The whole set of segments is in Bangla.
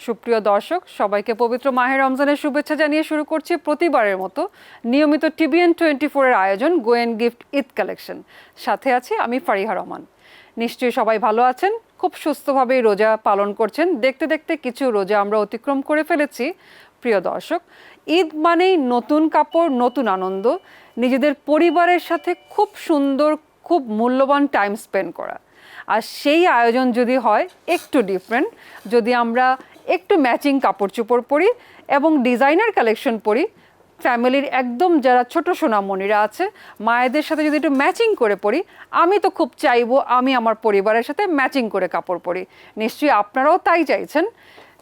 সুপ্রিয় দর্শক সবাইকে পবিত্র মাহে রমজানের শুভেচ্ছা জানিয়ে শুরু করছি প্রতিবারের মতো নিয়মিত TBN24 এর আয়োজন go and gift Eid collection. সাথে আছি আমি ফারিহা রহমান। নিশ্চয়ই সবাই ভালো আছেন, খুব সুস্থভাবেই রোজা পালন করছেন। দেখতে দেখতে কিছু রোজা আমরা অতিক্রম করে ফেলেছি। প্রিয় দর্শক, ঈদ মানেই নতুন কাপড়, নতুন আনন্দ, নিজেদের পরিবারের সাথে খুব সুন্দর, খুব মূল্যবান টাইম স্পেন্ড করা। আর সেই আয়োজন যদি হয় একটু ডিফারেন্ট, যদি আমরা একটু ম্যাচিং কাপড় চোপড় পরি এবং ডিজাইনার কালেকশন পরি, ফ্যামিলির একদম যারা ছোট সোনামণিরা আছে মায়েদের সাথে যদি একটু ম্যাচিং করে পরি, আমি তো খুব চাইবো আমি আমার পরিবারের সাথে ম্যাচিং করে কাপড় পরি। নিশ্চয়ই আপনারাও তাই চাইছেন।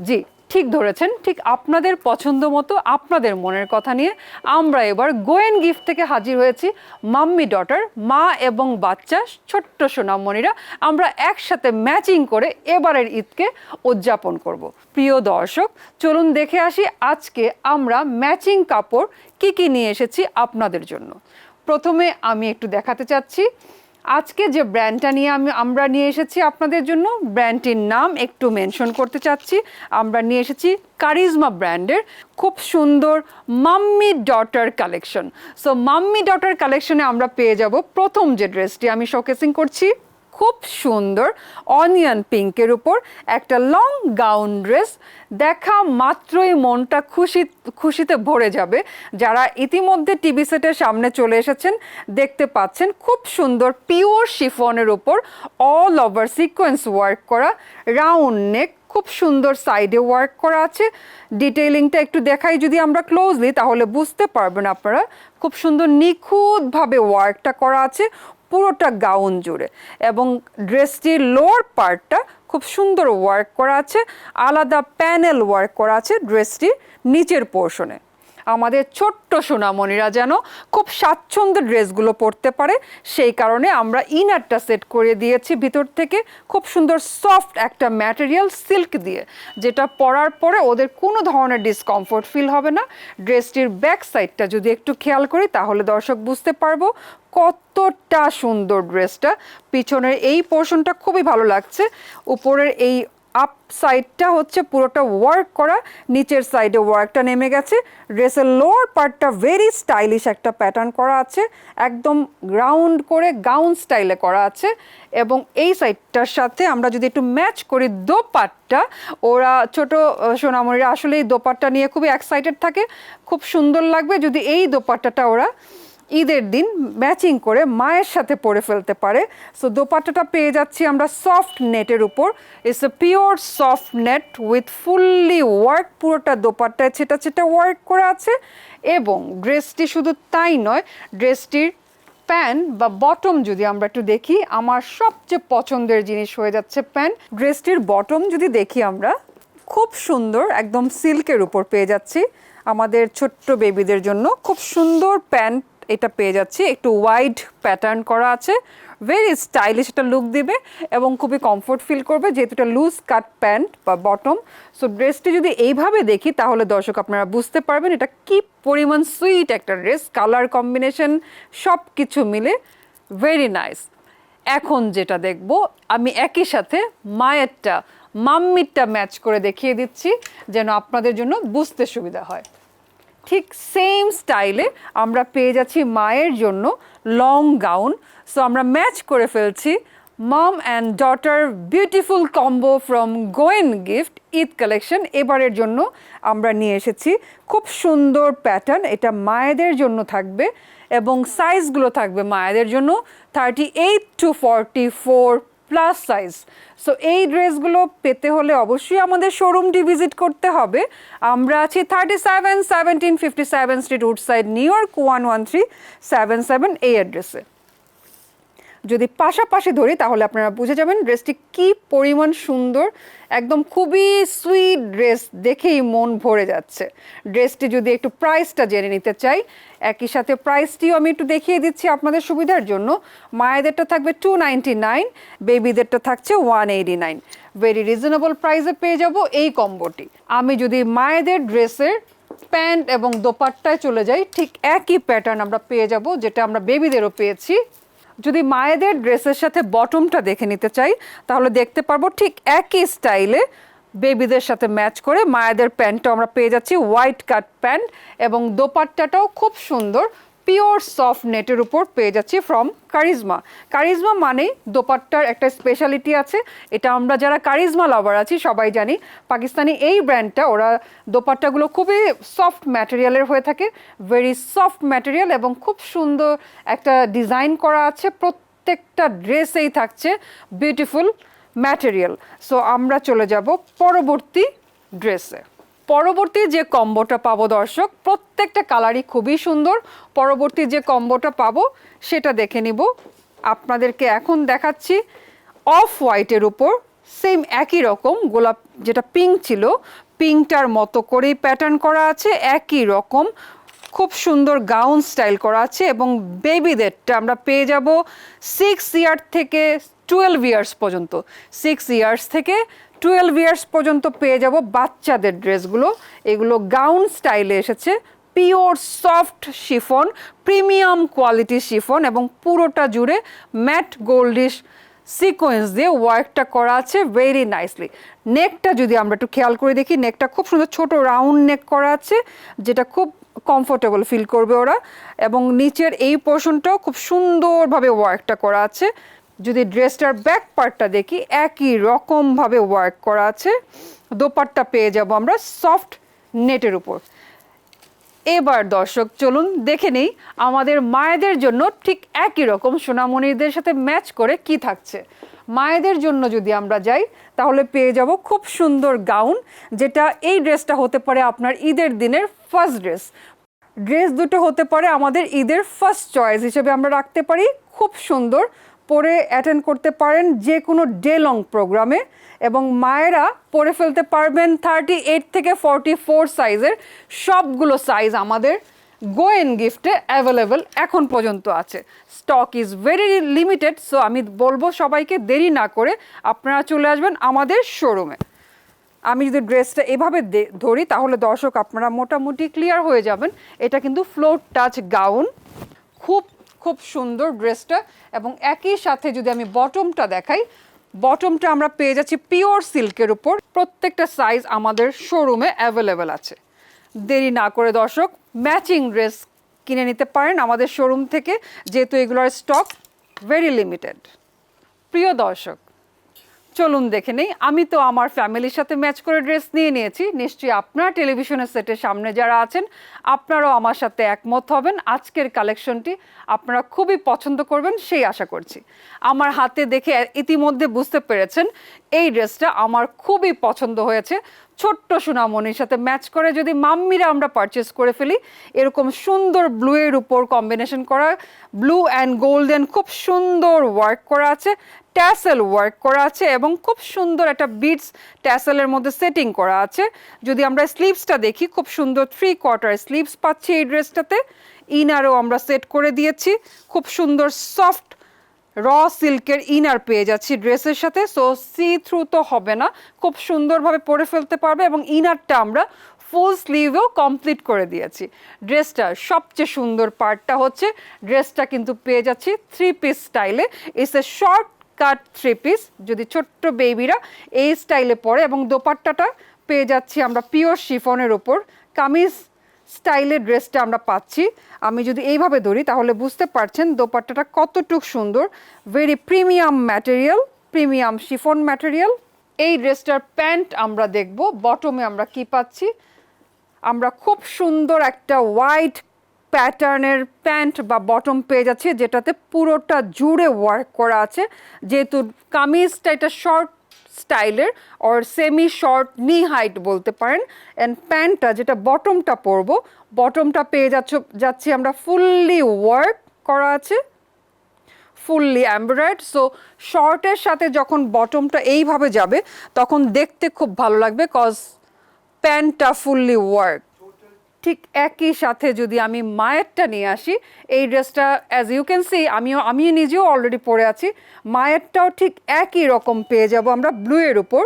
জি, ঠিক ধরেছেন, ঠিক আপনাদের পছন্দ মতো আপনাদের মনের কথা নিয়ে আমরা এবার গো এন্ড গিফট থেকে হাজির হয়েছি। মাম্মি ডটার, মা এবং বাচ্চা ছোট্ট সোনামণিরা আমরা একসাথে ম্যাচিং করে এবারের ঈদকে উদযাপন করব। প্রিয় দর্শক, চলুন দেখে আসি আজকে আমরা ম্যাচিং কাপড় কি কি নিয়ে এসেছি আপনাদের জন্য। প্রথমে আমি একটু দেখাতে চাচ্ছি আজকে যে ব্র্যান্ডটা নিয়ে আমরা নিয়ে এসেছি আপনাদের জন্য। ব্র্যান্ডটির নাম একটু মেনশন করতে চাচ্ছি। আমরা নিয়ে এসেছি কারিজমা ব্র্যান্ডের খুব সুন্দর mummy daughter collection. So mummy daughter কালেকশনে আমরা পেয়ে যাব প্রথম যে ড্রেসটি আমি শোকেসিং করছি, খুব সুন্দর অনিয়ন পিঙ্কের উপর একটা লং গাউন ড্রেস। দেখা মাত্রই মনটা খুশিতে ভরে যাবে। যারা ইতিমধ্যে টিভি সেটের সামনে চলে এসেছেন দেখতে পাচ্ছেন খুব সুন্দর পিওর শিফনের উপর অল ওভার সিকোয়েন্স ওয়ার্ক করা, রাউন্ড নেক, খুব সুন্দর সাইডে ওয়ার্ক করা আছে। ডিটেইলিংটা একটু দেখাই যদি আমরা ক্লোজলি, তাহলে বুঝতে পারবেন আপনারা খুব সুন্দর নিখুঁতভাবে ওয়ার্কটা করা আছে পুরোটা গাউন জুড়ে। এবং ড্রেসটির লোয়ার পার্টটা খুব সুন্দর ওয়ার্ক করা আছে, আলাদা প্যানেল ওয়ার্ক করা আছে ড্রেসটির নিচের পোর্শনে। আমাদের ছোট্ট সোনামণিরা যেন খুব স্বাচ্ছন্দ্য ড্রেসগুলো পরতে পারে, সেই কারণে আমরা ইনারটা সেট করে দিয়েছি ভিতর থেকে খুব সুন্দর সফট একটা ম্যাটেরিয়াল সিল্ক দিয়ে, যেটা পরার পরে ওদের কোনো ধরনের ডিসকমফোর্ট ফিল হবে না। ড্রেসটির ব্যাক সাইডটা যদি একটু খেয়াল করি তাহলে দর্শক বুঝতে পারবো কতটা সুন্দর ড্রেসটা। পিছনের এই পোর্শনটা খুবই ভালো লাগছে। উপরের এই আপ সাইডটা হচ্ছে পুরোটা ওয়ার্ক করা, নিচের সাইডে ওয়ার্কটা নেমে গেছে। ড্রেসের লোয়ার পার্টটা ভেরি স্টাইলিশ একটা প্যাটার্ন করা আছে, একদম রাউন্ড করে গাউন স্টাইলে করা আছে। এবং এই সাইডটার সাথে আমরা যদি একটু ম্যাচ করি দোপাট্টা, ওরা ছোট সোনামণিরা আসলে এই দোপাট্টা নিয়ে খুবই এক্সাইটেড থাকে, খুব সুন্দর লাগবে যদি এই দোপাট্টাটা ওরা ঈদের দিন ম্যাচিং করে মায়ের সাথে পরে ফেলতে পারে। সো দোপাট্টাটা পেয়ে যাচ্ছি আমরা সফট নেটের উপর। It's a pure soft net with fully work, পুরোটা দোপাট্টায় ছেটা ছেটা ওয়ার্ক করা আছে। এবং ড্রেসটি শুধু তাই নয়, ড্রেসটির প্যান্ট বা বটম যদি আমরা একটু দেখি, আমার সবচেয়ে পছন্দের জিনিস হয়ে যাচ্ছে প্যান্ট। ড্রেসটির বটম যদি দেখি আমরা, খুব সুন্দর একদম সিল্কের উপর পেয়ে যাচ্ছি আমাদের ছোট্ট বেবিদের জন্য। খুব সুন্দর প্যান্ট এটা পেয়ে যাচ্ছি, একটু ওয়াইড প্যাটার্ন করা আছে, ভেরি স্টাইলিশ একটা লুক দিবে এবং খুবই কমফোর্ট ফিল করবে যেহেতু এটা লুজ কাট প্যান্ট বা বটম। সো ড্রেসটি যদি এইভাবে দেখি তাহলে দর্শক আপনারা বুঝতে পারবেন এটা কি পরিমাণ সুইট একটা ড্রেস। কালার কম্বিনেশন সব কিছু মিলে ভেরি নাইস। এখন যেটা দেখব, আমি একই সাথে মায়েরটা মাম্মিরটা ম্যাচ করে দেখিয়ে দিচ্ছি যেন আপনাদের জন্য বুঝতে সুবিধা হয়। ঠিক সেম স্টাইলে আমরা পেয়ে যাচ্ছি মায়ের জন্য লং গাউন। সো আমরা ম্যাচ করে ফেলছি mom and daughter beautiful combo from go and gift Eid collection. এবারের জন্য আমরা নিয়ে এসেছি খুব সুন্দর প্যাটার্ন, এটা মায়েদের জন্য থাকবে এবং সাইজগুলো থাকবে মায়েদের জন্য 38 to 44 প্লাস সাইজ। সো এই ড্রেসগুলো পেতে হলে অবশ্যই আমাদের শোরুমটি ভিজিট করতে হবে। আমরা আছি 371757 স্ট্রিট উডসাইড, নিউ ইয়র্ক 11377 এই অ্যাড্রেসে। যদি পাশাপাশি ধরি তাহলে আপনারা বুঝে যাবেন ড্রেসটি কি পরিমাণ সুন্দর, একদম খুবই সুইট ড্রেস, দেখেই মন ভরে যাচ্ছে। ড্রেসটি যদি একটু প্রাইসটা জেনে নিতে চাই, একই সাথে প্রাইসটিও আমি একটু দেখিয়ে দিচ্ছি আপনাদের সুবিধার জন্য। মায়েদেরটা থাকবে 299, বেবিদেরটা থাকছে 189। ভেরি রিজনেবল প্রাইসে পেয়ে যাব এই কম্বোটি। আমি যদি মায়েদের ড্রেসের প্যান্ট এবং দোপাট্টায় চলে যাই, ঠিক একই প্যাটার্ন আমরা পেয়ে যাব যেটা আমরা বেবিদেরও পেয়েছি। যদি মায়েদের ড্রেসের সাথে বটমটা দেখে নিতে চাই তাহলে দেখতে পারবো ঠিক একই স্টাইলে বেবিদের সাথে ম্যাচ করে মায়েদের প্যান্টটা আমরা পেয়ে যাচ্ছি হোয়াইট কাট প্যান্ট, এবং দোপাট্টাটাও খুব সুন্দর পিওর সফট নেটের উপর পেয়ে যাচ্ছি ফ্রম কারিজমা। কারিজমা মানেই দোপাট্টার একটা স্পেশালিটি আছে, এটা আমরা যারা কারিজমা লাভার আছি সবাই জানি। পাকিস্তানি এই ব্র্যান্ডটা, ওরা দোপাট্টাগুলো খুবই সফট ম্যাটেরিয়ালের হয়ে থাকে, ভেরি সফট ম্যাটেরিয়াল, এবং খুব সুন্দর একটা ডিজাইন করা আছে, প্রত্যেকটা ড্রেসেই থাকছে বিউটিফুল ম্যাটেরিয়াল। সো আমরা চলে যাব পরবর্তী ড্রেসে। পরবর্তী যে কম্বোটা পাবো দর্শক, প্রত্যেকটা কালারই খুবই সুন্দর। পরবর্তী যে কম্বোটা পাবো সেটা দেখে নিব। আপনাদেরকে এখন দেখাচ্ছি অফ হোয়াইটের উপর সেম একই রকম গোলাপ, যেটা পিঙ্ক ছিল পিঙ্কটার মতো করেই প্যাটার্ন করা আছে, একই রকম খুব সুন্দর গাউন স্টাইল করা আছে, এবং বেবিদেরটা আমরা পেয়ে যাব 6 ইয়ার থেকে 12 ইয়ার্স পর্যন্ত। 6 ইয়ার্স থেকে 12 ইয়ার্স পর্যন্ত পেয়ে যাব বাচ্চাদের ড্রেসগুলো। এগুলো গাউন স্টাইলে এসেছে, pure soft chiffon, premium quality chiffon, এবং পুরোটা জুড়ে ম্যাট গোল্ডিশ সিকোয়েন্স দিয়ে ওয়ার্কটা করা আছে ভেরি নাইসলি। নেকটা যদি আমরা একটু খেয়াল করে দেখি, নেকটা খুব সুন্দর ছোট রাউন্ড নেক করা আছে, যেটা খুব কমফোর্টেবল ফিল করবে ওরা, এবং নিচের এই পোর্শনটাও খুব সুন্দরভাবে ওয়ার্কটা করা আছে। যদি ড্রেসটার ব্যাক পার্টটা দেখি, একই রকমভাবে ওয়ার্ক করা আছে। দোপাট্টা পেয়ে যাব আমরা সফট নেটের উপর। এবার দর্শক চলুন দেখে নেই আমাদের মায়েদের জন্য ঠিক একই রকম সোনামণিদের সাথে ম্যাচ করে কি থাকছে। মায়েদের জন্য যদি আমরা যাই তাহলে পেয়ে যাব খুব সুন্দর গাউন, যেটা এই ড্রেসটা হতে পারে আপনার ঈদের দিনের ফার্স্ট ড্রেস। ড্রেস দুটো হতে পারে আমাদের ঈদের ফার্স্ট চয়েস হিসেবে আমরা রাখতে পারি। খুব সুন্দর পরে অ্যাটেন্ড করতে পারেন যে কোনো ডে লং প্রোগ্রামে, এবং মায়েরা পরে ফেলতে পারবেন 38 থেকে 44 সাইজের। সবগুলো সাইজ আমাদের গোয়েন গিফটে অ্যাভেলেবেল এখন পর্যন্ত আছে। Stock is very limited, so আমি বলবো সবাইকে দেরি না করে আপনারা চলে আসবেন আমাদের শোরুমে। আমি যদি ড্রেসটা এভাবে ধরি তাহলে দর্শক আপনারা মোটামুটি ক্লিয়ার হয়ে যাবেন। এটা কিন্তু ফ্লোর টাচ গাউন, খুব খুব সুন্দর ড্রেসটা। এবং একই সাথে যদি আমি বটমটা দেখাই, বটমটা আমরা পেয়ে যাচ্ছি পিওর সিল্কের উপর। প্রত্যেকটা সাইজ আমাদের শোরুমে অ্যাভেলেবেল আছে। দেরি না করে দর্শক ম্যাচিং ড্রেস কিনে নিতে পারেন আমাদের শোরুম থেকে, যেহেতু এগুলোর স্টক ভেরি লিমিটেড। প্রিয় দর্শক চলুন দেখে নেই, আমি তো আমার ফ্যামিলির সাথে ম্যাচ করে ড্রেস নিয়ে নিয়েছি, নিশ্চয়ই আপনার টেলিভিশনের সেটের সামনে যারা আছেন আপনারাও আমার সাথে একমত হবেন। আজকের কালেকশনটি আপনারা খুবই পছন্দ করবেন সেই আশা করছি। আমার হাতে দেখে ইতিমধ্যে বুঝতে পেরেছেন এই ড্রেসটা আমার খুবই পছন্দ হয়েছে। ছোট্ট সোনামণির সাথে ম্যাচ করে যদি মাম্মিরা আমরা পারচেস করে ফেলি, এরকম সুন্দর ব্লু এর উপর কম্বিনেশন করা, ব্লু অ্যান্ড গোল্ডেন খুব সুন্দর ওয়ার্ক করা আছে, ট্যাসেল ওয়ার্ক করা আছে, এবং খুব সুন্দর একটা বিটস ট্যাসেলের মধ্যে সেটিং করা আছে। যদি আমরা স্লিভসটা দেখি, খুব সুন্দর 3/4 স্লিভস পাচ্ছি এই ড্রেসটাতে। ইনারও আমরা সেট করে দিয়েছি, খুব সুন্দর সফট র সিল্কের ইনার পেয়ে যাচ্ছি ড্রেসের সাথে। সো সি থ্রু তো হবে না, খুব সুন্দরভাবে পরে ফেলতে পারবে, এবং ইনারটা আমরা ফুল স্লিভেও কমপ্লিট করে দিয়েছি। ড্রেসটার সবচেয়ে সুন্দর পার্টটা হচ্ছে ড্রেসটা কিন্তু পেয়ে যাচ্ছি 3 পিস স্টাইলে। It's a short cut 3 piece, যদি ছোট্ট বেবিরা এই স্টাইলে পরে, এবং দোপাট্টাটা পেয়ে যাচ্ছি আমরা পিওর শিফনের উপর কামিজ স্টাইলের ড্রেসটা আমরা পাচ্ছি। আমি যদি এইভাবে ধরি তাহলে বুঝতে পারছেন দোপাট্টাটা কতটুক সুন্দর, very premium material, premium chiffon material. এই ড্রেসটার প্যান্ট আমরা দেখব, বটমে আমরা কি পাচ্ছি। আমরা খুব সুন্দর একটা হোয়াইট প্যাটার্নের প্যান্ট বা বটম পেয়ে যাচ্ছি, যেটাতে পুরোটা জুড়ে ওয়ার্ক করা আছে। যেহেতু কামিজটা এটা শর্ট স্টাইলের অর সেমি শর্ট নি হাইট বলতে পারেন, অ্যান্ড প্যান্টটা যেটা বটমটা পরবো, বটমটা পেয়ে যাচ্ছি আমরা ফুললি ওয়ার্ক করা আছে, ফুললি এমব্রয়েড। সো শর্টের সাথে যখন বটমটা এইভাবে যাবে তখন দেখতে খুব ভালো লাগবে, কজ প্যান্টটা ফুললি ওয়ার্ক। ঠিক একই সাথে যদি আমি মায়েরটা নিয়ে আসি, এই ড্রেসটা অ্যাজ ইউ ক্যান সি আমি নিজেও অলরেডি পরে আছি। মায়েরটাও ঠিক একই রকম পেয়ে যাব আমরা ব্লু এর উপর।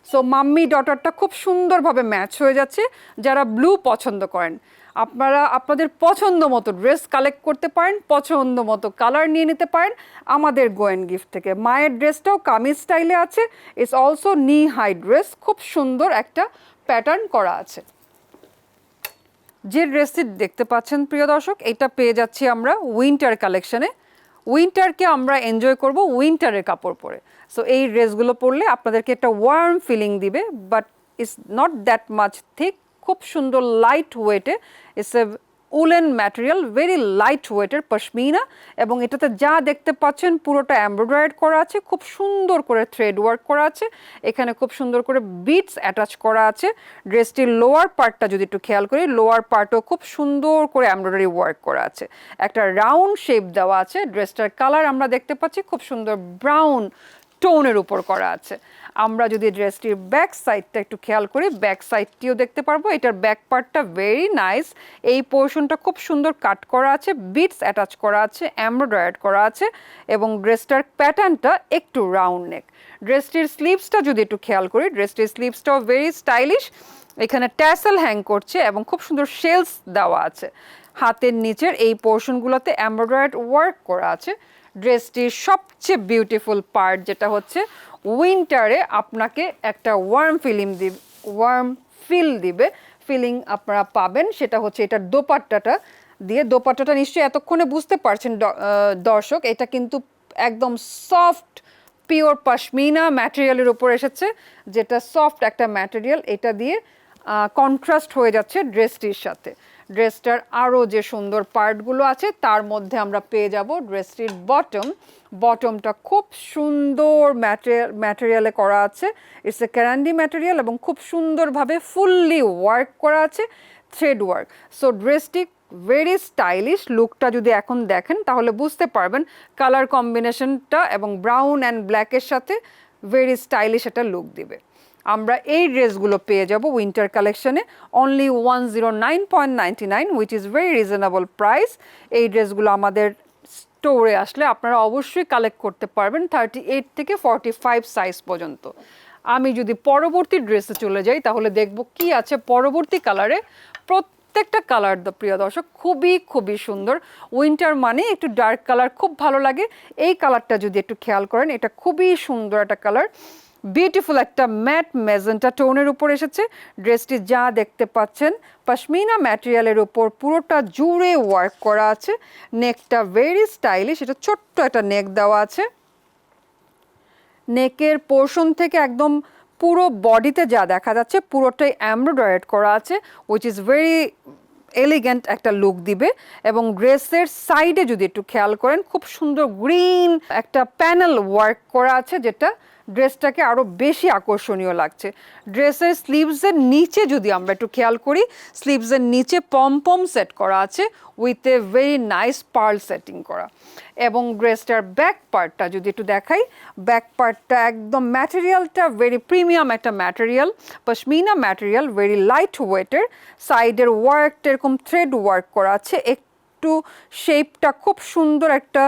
সো মাম্মি ডটারটা খুব সুন্দরভাবে ম্যাচ হয়ে যাচ্ছে। যারা ব্লু পছন্দ করেন আপনারা আপনাদের পছন্দ মতো ড্রেস কালেক্ট করতে পারেন, পছন্দ মতো কালার নিয়ে নিতে পারেন আমাদের গোয়েন গিফট থেকে। মায়ের ড্রেসটাও কামিজ স্টাইলে আছে, ইটস অলসো নি হাই ড্রেস, খুব সুন্দর একটা প্যাটার্ন করা আছে। যে ড্রেসটি দেখতে পাচ্ছেন প্রিয় দর্শক, এটা পেয়ে যাচ্ছি আমরা উইন্টার কালেকশনে। উইন্টারকে আমরা এনজয় করব উইন্টারের কাপড় পরে। সো এই ড্রেসগুলো পরলে আপনাদেরকে একটা ওয়ার্ম ফিলিং দিবে, but it's not that much thick, খুব সুন্দর লাইট ওয়েটে। It's a woollen material, very light ওয়েটের পশমিনা, এবং এটাতে যা দেখতে পাচ্ছেন পুরোটা এমব্রয়ডারি করা আছে, খুব সুন্দর করে থ্রেড ওয়ার্ক করা আছে, এখানে খুব সুন্দর করে বিটস অ্যাটাচ করা আছে। ড্রেসটির লোয়ার পার্টটা যদি একটু খেয়াল করি, লোয়ার পার্টও খুব সুন্দর করে এমব্রয়ডারি ওয়ার্ক করা আছে, একটা রাউন্ড শেপ দেওয়া আছে। ড্রেসটার কালার আমরা দেখতে পাচ্ছি খুব সুন্দর ব্রাউন টোনের উপর করা আছে। আমরা যদি ড্রেসটির ব্যাক সাইডটা একটু খেয়াল করি, ব্যাক সাইডটিও দেখতে পারবো, এটার ব্যাক পার্টটা ভেরি নাইস। এই পোর্শনটা খুব সুন্দর কাট করা আছে, বিটস অ্যাটাচ করা আছে, এমব্রয়ডারি করা আছে, এবং ড্রেসটার প্যাটার্নটা একটু রাউন্ড নেক। ড্রেসটির স্লিভসটা যদি একটু খেয়াল করি, ড্রেসটির স্লিভসটাও ভেরি স্টাইলিশ, এখানে ট্যাসেল হ্যাং করছে এবং খুব সুন্দর শেলস দেওয়া আছে। হাতের নিচের এই পোর্শনগুলোতে এমব্রয়ডারি ওয়ার্ক করা আছে। ড্রেসটির সবচেয়ে বিউটিফুল পার্ট যেটা হচ্ছে উইন্টারে আপনাকে একটা ওয়ার্ম ফিল দিবে, ফিলিং আপনারা পাবেন, সেটা হচ্ছে এটার দোপাট্টাটা দিয়ে। দোপাট্টাটা নিশ্চয়ই এতক্ষণে বুঝতে পারছেন দর্শক, এটা কিন্তু একদম সফট পিওর পশমিনা ম্যাটেরিয়ালের উপর এসেছে, যেটা সফট একটা ম্যাটেরিয়াল, এটা দিয়ে কন্ট্রাস্ট হয়ে যাচ্ছে ড্রেসটির সাথে। ড্রেসটার আরও যে সুন্দর পার্টগুলো আছে তার মধ্যে আমরা পেয়ে যাব ড্রেসটির বটমটা খুব সুন্দর ম্যাটেরিয়ালে করা আছে, ইটস এ ক্যারান্ডি ম্যাটেরিয়াল, এবং খুব সুন্দরভাবে ফুললি ওয়ার্ক করা আছে, থ্রেড ওয়ার্ক। সো ড্রেসটি ভেরি স্টাইলিশ। লুকটা যদি এখন দেখেন তাহলে বুঝতে পারবেন কালার কম্বিনেশনটা, এবং ব্রাউন অ্যান্ড ব্ল্যাকের সাথে ভেরি স্টাইলিশ একটা লুক দিবে। আমরা এই ড্রেসগুলো পেয়ে যাব উইন্টার কালেকশনে only 109.99, which is very reasonable price. এই ড্রেসগুলো আমাদের স্টোরে আসলে আপনারা অবশ্যই কালেক্ট করতে পারবেন 38 থেকে 45 সাইজ পর্যন্ত। আমি যদি পরবর্তী ড্রেসে চলে যাই তাহলে দেখব কি আছে পরবর্তী কালারে। প্রত্যেকটা কালার প্রিয় দর্শক খুবই খুবই সুন্দর। উইন্টার মানে একটু ডার্ক কালার খুব ভালো লাগে। এই কালারটা যদি একটু খেয়াল করেন, এটা খুবই সুন্দর একটা কালার, বিউটিফুল একটা ম্যাট মেজেন্টা টোনের উপর এসেছে। ড্রেসটি যা দেখতে পাচ্ছেন পশমিনা ম্যাটেরিয়ালের উপর পুরোটা জুড়ে ওয়ার্ক করা আছে। নেকটা ভেরি স্টাইলিশ, এটা ছোট্ট একটা নেক দেওয়া আছে। নেকের পোর্শন থেকে একদম পুরো বডিতে যা দেখা যাচ্ছে পুরোটাই এমব্রয়ডারি করা আছে, উইচ ইজ ভেরি এলিগেন্ট একটা লুক দিবে। এবং ড্রেসের সাইডে যদি একটু খেয়াল করেন খুব সুন্দর গ্রিন একটা প্যানেল ওয়ার্ক করা আছে, যেটা ড্রেসটাকে আরও বেশি আকর্ষণীয় লাগছে। ড্রেসের স্লিভসের নিচে যদি আমরা একটু খেয়াল করি, স্লিভসের নিচে পম সেট করা আছে with a very nice pearl setting করা। এবং ড্রেসটার ব্যাক পার্টটা যদি একটু দেখাই, ব্যাক পার্টটা একদম ম্যাটেরিয়ালটা ভেরি প্রিমিয়াম একটা material, pashmina material, very light ওয়েটের। সাইডের ওয়ার্কটা এরকম থ্রেড ওয়ার্ক করা আছে, একটু শেপটা খুব সুন্দর একটা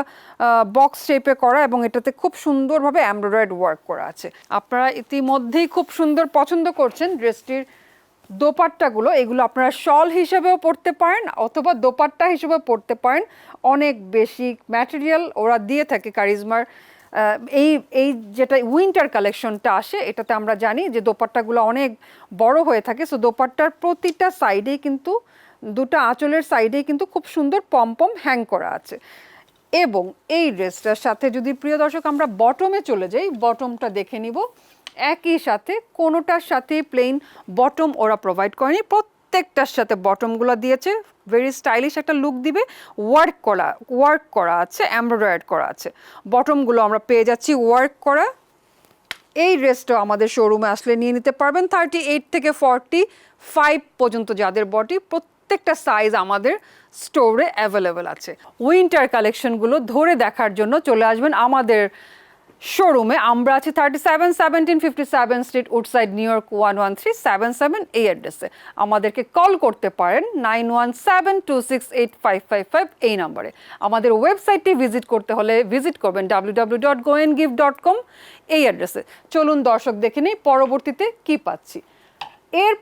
বক্স শেপে করা, এবং এটাতে খুব সুন্দরভাবে এমব্রয়ডারি ওয়ার্ক করা আছে। আপনারা ইতিমধ্যেই খুব সুন্দর পছন্দ করছেন ড্রেসটির দোপাট্টাগুলো। এগুলো আপনারা শল হিসেবেও পরতে পারেন অথবা দোপাট্টা হিসেবেও পরতে পারেন। অনেক বেশি ম্যাটেরিয়াল ওরা দিয়ে থাকে কারিজমার। এই যেটা উইন্টার কালেকশনটা আসে এটাতে আমরা জানি যে দোপাট্টাগুলো অনেক বড় হয়ে থাকে। সো দোপাট্টার প্রতিটা সাইডেই কিন্তু, দুটো আঁচলের সাইডেই কিন্তু খুব সুন্দর পম হ্যাং করা আছে। এবং এই ড্রেসটার সাথে যদি প্রিয় দর্শক আমরা বটমে চলে যাই, বটমটা দেখে নিব। একই সাথে কোনোটার সাথে প্লেন বটম ওরা প্রোভাইড করেনি, প্রত্যেকটার সাথে বটমগুলো দিয়েছে, ভেরি স্টাইলিশ একটা লুক দিবে। ওয়ার্ক করা আছে, এমব্রয়ডারি করা আছে। বটমগুলো আমরা পেয়ে যাচ্ছি ওয়ার্ক করা। এই ড্রেসটাও আমাদের শোরুমে আসলে নিয়ে নিতে পারবেন 38 থেকে 45 পর্যন্ত যাদের বডি, প্রত্যেকটা সাইজ আমাদের স্টোরে অ্যাভেলেবেল আছে। উইন্টার কালেকশনগুলো ধরে দেখার জন্য চলে আসবেন আমাদের শোরুমে। আমরা আছি 3717 স্ট্রিট উডসাইড নিউ ইয়র্ক 11377 এই অ্যাড্রেসে। আমাদেরকে কল করতে পারেন 9172685555 এই নাম্বারে। আমাদের ওয়েবসাইটটি ভিজিট করতে হলে ভিজিট করবেন www.goandgift.com এই অ্যাড্রেসে। চলুন দর্শক দেখে নেই পরবর্তীতে কি পাচ্ছি। এর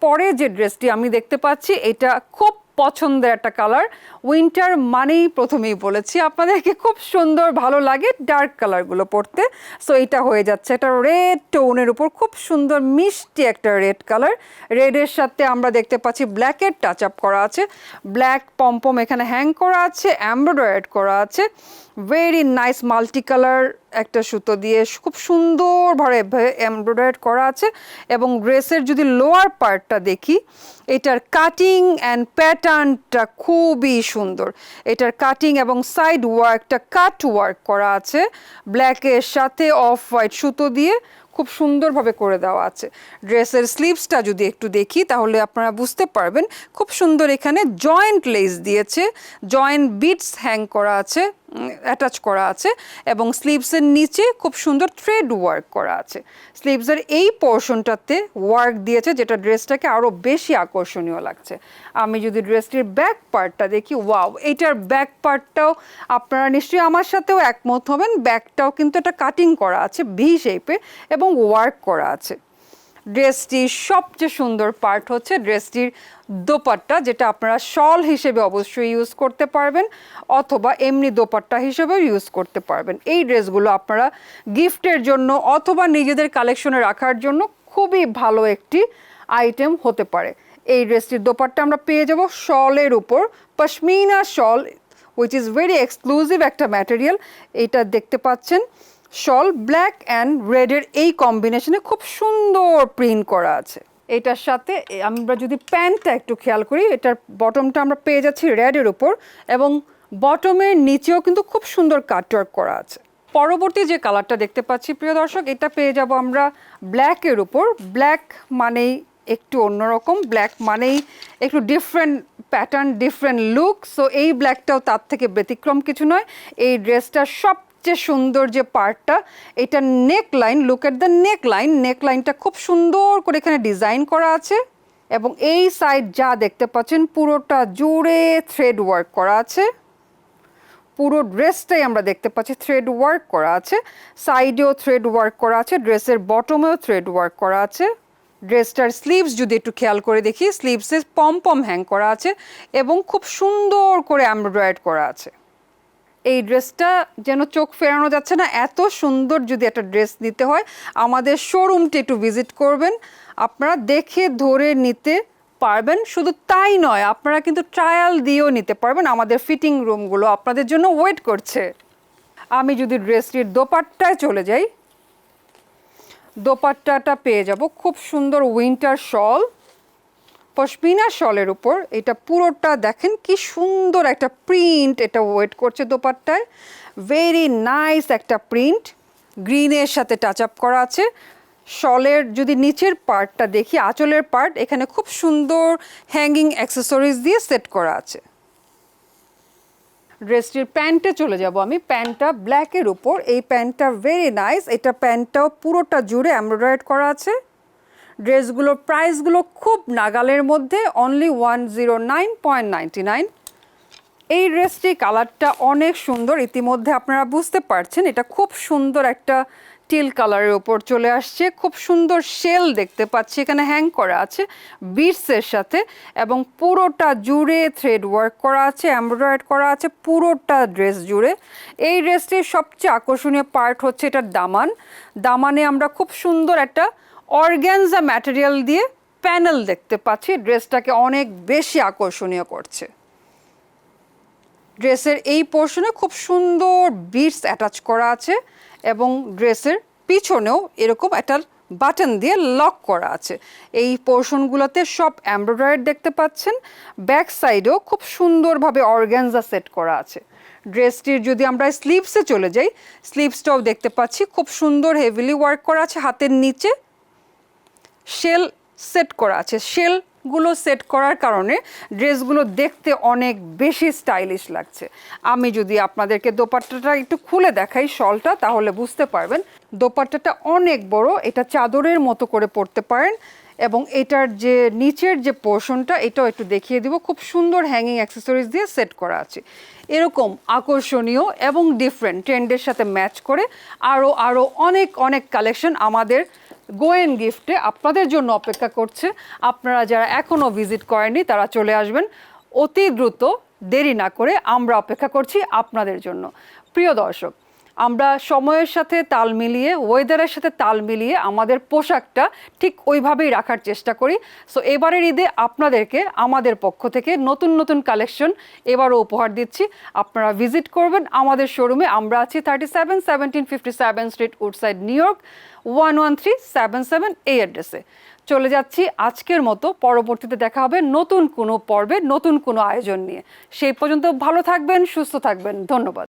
পরে যে ড্রেসটি আমি দেখতে পাচ্ছি এটা খুব পছন্দের একটা কালার। উইন্টার মানেই প্রথমেই বলেছি আপনাদেরকে খুব সুন্দর ভালো লাগে ডার্ক কালারগুলো পরতে। সো এটা হয়ে যাচ্ছে একটা রেড টোনের উপর খুব সুন্দর মিষ্টি একটা রেড কালার। রেডের সাথে আমরা দেখতে পাচ্ছি ব্ল্যাকের টাচ আপ করা আছে, ব্ল্যাক পম্পম এখানে হ্যাং করা আছে, এমব্রয়ডারি করা আছে, ভেরি নাইস মাল্টি কালার একটা সুতো দিয়ে খুব সুন্দরভাবে এমব্রয়ডারি করা আছে। এবং ড্রেসের যদি লোয়ার পার্টটা দেখি এটার কাটিং অ্যান্ড প্যাটার্নটা খুবই সুন্দর। এটার কাটিং এবং সাইড ওয়ার্কটা কাট ওয়ার্ক করা আছে, ব্ল্যাকের সাথে অফ হোয়াইট সুতো দিয়ে খুব সুন্দরভাবে করে দেওয়া আছে। ড্রেসের স্লিভসটা যদি একটু দেখি তাহলে আপনারা বুঝতে পারবেন খুব সুন্দর এখানে জয়েন্ট লেস দিয়েছে, জয়েন্ট বিটস হ্যাং করা আছে, অ্যাটাচ করা আছে এবং স্লিভসের নিচে খুব সুন্দর থ্রেড ওয়ার্ক করা আছে। স্লিভসের এই পোর্শনটাতে ওয়ার্ক দিয়েছে যেটা ড্রেসটাকে আরও বেশি আকর্ষণীয় লাগছে। আমি যদি ড্রেসটির ব্যাক পার্টটা দেখি, ওয়াও, এইটার ব্যাক পার্টটাও আপনারা নিশ্চয়ই আমার সাথেও একমত হবেন, ব্যাকটাও কিন্তু একটা কাটিং করা আছে ভি শেপে এবং ওয়ার্ক করা আছে। ড্রেসটির সবচেয়ে সুন্দর পার্ট হচ্ছে ড্রেসটির দোপাট্টা, যেটা আপনারা শল হিসেবে অবশ্যই ইউজ করতে পারবেন অথবা এমনি দোপাট্টা হিসেবেও ইউজ করতে পারবেন। এই ড্রেসগুলো আপনারা গিফটের জন্য অথবা নিজেদের কালেকশনে রাখার জন্য খুবই ভালো একটি আইটেম হতে পারে। এই ড্রেসটির দোপাট্টা আমরা পেয়ে যাব শলের উপর, পশমিনা শল, উইচ ইজ ভেরি এক্সক্লুসিভ একটা ম্যাটেরিয়াল। এটা দেখতে পাচ্ছেন শল ব্ল্যাক অ্যান্ড রেডের এই কম্বিনেশনে খুব সুন্দর প্রিন্ট করা আছে। এটার সাথে আমরা যদি প্যান্টটা একটু খেয়াল করি, এটার বটমটা আমরা পেয়ে যাচ্ছি রেডের উপর এবং বটমের নিচেও কিন্তু খুব সুন্দর কাটওয়ার্ক করা আছে। পরবর্তী যে কালারটা দেখতে পাচ্ছি প্রিয় দর্শক, এটা পেয়ে যাব আমরা ব্ল্যাকের উপর। ব্ল্যাক মানেই একটু অন্যরকম, ব্ল্যাক মানেই একটু different pattern, different look. So এই ব্ল্যাকটাও তার থেকে ব্যতিক্রম কিছু নয়। এই ড্রেসটার সবচেয়ে সুন্দর যে পার্টটা, এটা neck line, look at the neck line. Neck লাইনটা খুব সুন্দর করে এখানে ডিজাইন করা আছে এবং এই সাইড যা দেখতে পাচ্ছেন পুরোটা জুড়ে থ্রেড ওয়ার্ক করা আছে। পুরো ড্রেসটাই আমরা দেখতে পাচ্ছি থ্রেড ওয়ার্ক করা আছে, সাইডেও থ্রেড ওয়ার্ক করা আছে, ড্রেসের বটমেও থ্রেড ওয়ার্ক করা আছে। ড্রেসটার স্লিভস যদি একটু খেয়াল করে দেখি, স্লিভসে পম হ্যাং করা আছে এবং খুব সুন্দর করে এমব্রয়ডারি করা আছে। এই ড্রেসটা যেন চোখ ফেরানো যাচ্ছে না, এত সুন্দর। যদি একটা ড্রেস নিতে হয় আমাদের শোরুমটি একটু ভিজিট করবেন, আপনারা দেখে ধরে নিতে পারবেন। শুধু তাই নয়, আপনারা কিন্তু ট্রায়াল দিয়েও নিতে পারবেন, আমাদের ফিটিং রুমগুলো আপনাদের জন্য ওয়েট করছে। আমি যদি ড্রেসটির দোপাট্টায় চলে যাই, দোপাট্টাটা পেয়ে যাব খুব সুন্দর উইন্টার শল, পশমিনা শলের উপর। এটা পুরোটা দেখেন কি সুন্দর একটা প্রিন্ট এটা ওয়েট করছে দোপাট্টায়, ভেরি নাইস একটা প্রিন্ট, গ্রিনের সাথে টাচ আপ করা আছে। শলের যদি নিচের পার্টটা দেখি, আঁচলের পার্ট, এখানে খুব সুন্দর হ্যাঙ্গিং অ্যাক্সেসরিজ দিয়ে সেট করা আছে। ড্রেসটির প্যান্টে চলে যাব আমি, প্যান্টটা ব্ল্যাকের উপর। এই প্যান্টটা ভেরি নাইস, এটা প্যান্টটাও পুরোটা জুড়ে এমব্রয়ডারি করা আছে। ড্রেসগুলোর প্রাইসগুলো খুব নাগালের মধ্যে, অনলি 109.99। এই ড্রেসটি কালারটা অনেক সুন্দর, ইতিমধ্যে আপনারা বুঝতে পারছেন এটা খুব সুন্দর একটা টিল কালারের ওপর চলে আসছে। খুব সুন্দর শেল দেখতে পাচ্ছি এখানে হ্যাং করা আছে বিটসের সাথে এবং পুরোটা জুড়ে থ্রেড ওয়ার্ক করা আছে, এমব্রয়ডারি করা আছে পুরোটা ড্রেস জুড়ে। এই ড্রেসটির সবচেয়ে আকর্ষণীয় পার্ট হচ্ছে এটার দামান। দামানে আমরা খুব সুন্দর একটা অর্গানজা ম্যাটেরিয়াল দিয়ে প্যানেল দেখতে পাচ্ছি, ড্রেসটাকে অনেক বেশি আকর্ষণীয় করছে। ড্রেসের এই পোর্শনে খুব সুন্দর বিটস অ্যাটাচ করা আছে এবং ড্রেসের পিছনেও এরকম একটা বাটন দিয়ে লক করা আছে। এই পোর্শনগুলোতে সব এমব্রয়ডারি দেখতে পাচ্ছেন। ব্যাক সাইডেও খুব সুন্দরভাবে অর্গানজা সেট করা আছে। ড্রেসটির যদি আমরা স্লিভসে চলে যাই, স্লিভসটাও দেখতে পাচ্ছি খুব সুন্দর হেভিলি ওয়ার্ক করা আছে। হাতের নিচে শেল সেট করা আছে, শেল গুলো সেট করার কারণে ড্রেসগুলো দেখতে অনেক বেশি স্টাইলিশ লাগছে। আমি যদি আপনাদেরকে দোপাট্টাটা একটু খুলে দেখাই শলটা, তাহলে বুঝতে পারবেন দোপাট্টাটা অনেক বড়, এটা চাদরের মতো করে পরতে পারেন। এবং এটার যে নিচের যে পোর্শনটা, এটাও একটু দেখিয়ে দিব, খুব সুন্দর হ্যাঙ্গিং অ্যাক্সেসরিজ দিয়ে সেট করা আছে। এরকম আকর্ষণীয় এবং ডিফারেন্ট ট্রেন্ডের সাথে ম্যাচ করে আরও অনেক অনেক কালেকশন আমাদের গো অ্যান্ড গিফটে আপনাদের জন্য অপেক্ষা করছে। আপনারা যারা এখনও ভিজিট করেননি তারা চলে আসবেন অতি দ্রুত, দেরি না করে। আমরা অপেক্ষা করছি আপনাদের জন্য। প্রিয় দর্শক, আমরা সময়ের সাথে তাল মিলিয়ে, ওয়েদারের সাথে তাল মিলিয়ে আমাদের পোশাকটা ঠিক ওইভাবেই রাখার চেষ্টা করি। সো এবারের ঈদে আপনাদেরকে আমাদের পক্ষ থেকে নতুন নতুন কালেকশন এবারও উপহার দিচ্ছি। আপনারা ভিজিট করবেন আমাদের শোরুমে। আমরা আছি 371757 স্ট্রিট, উডসাইড, নিউ ইয়র্ক 11377 এই অ্যাড্রেসে। চলে যাচ্ছি আজকের মতো, পরবর্তীতে দেখা হবে নতুন কোনো পর্বে নতুন কোনো আয়োজন নিয়ে। সেই পর্যন্ত ভালো থাকবেন, সুস্থ থাকবেন, ধন্যবাদ।